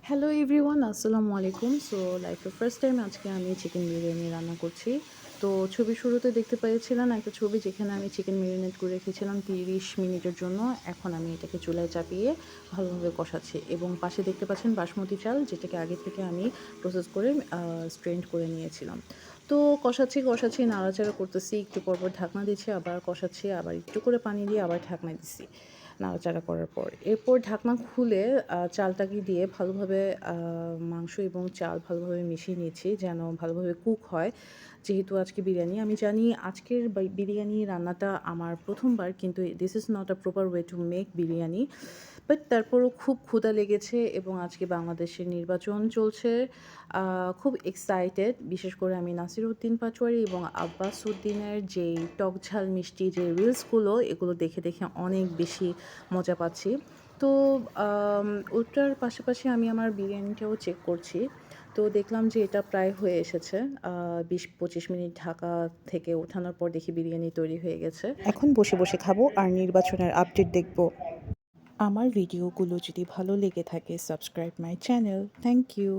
Hello everyone, আসসালামু আলাইকুম। So লাইফের ফার্স্ট টাইম আজকে আমি চিকেন বিরিয়ানি রান্না করছি। তো ছবির শুরুতে দেখতে পেয়েছিলেন একটা ছবি যেখানে আমি চিকেন মেরিনেট করে রেখেছিলাম ৩০ মিনিটের জন্য। এখন আমি এটাকে চুলায় চাপিয়ে ভালোভাবে কষাচ্ছি এবং পাশে দেখতে পাচ্ছেন বাসমতি চাল, যেটাকে আগে থেকে আমি প্রসেস করে স্ট্রেইনড করে নিয়েছিলাম। তো কষাচ্ছি, নাড়াচাড়া করতেছি, একটু পরপর ঢাকনা দিচ্ছি, আবার কষাচ্ছি, আবার একটু করে পানি দিয়ে আবার ঢাকনা দিচ্ছি নাড়াচাড়া করার পর। এরপর ঢাকনা খুলে চালটাকে দিয়ে ভালোভাবে মাংস এবং চাল ভালোভাবে মিশিয়ে নিয়েছি যেন ভালোভাবে কুক হয়। যেহেতু আজকে বিরিয়ানি, আমি জানি আজকের বিরিয়ানি রান্নাটা আমার ১ম বার, কিন্তু this is not a proper way to make biryani. But তারপরও খুব ক্ষুধা লেগেছে এবং আজকে বাংলাদেশের নির্বাচন চলছে। খুব এক্সাইটেড। বিশেষ করে আমি নাসিরউদ্দিন পাটোয়ারি এবং আব্বাস উদ্দিনের যেই টক ঝাল মিষ্টি যে রিলসগুলো, এগুলো দেখে অনেক বেশি মজা পাচ্ছি। তো আম ওটার পাশাপাশি আমি আমার বিরিয়ানিটাও চেক করছি। তো দেখলাম যে এটা প্রায় হয়ে এসেছে। ২০-২৫ মিনিট ঢাকা থেকে ওঠানোর পর দেখি বিরিয়ানি তৈরি হয়ে গেছে। এখন বসে, বসে খাবো আর নির্বাচনের আপডেট দেখব। আমার ভিডিওগুলো যদি ভালো লেগে থাকে, subscribe my channel. Thank you.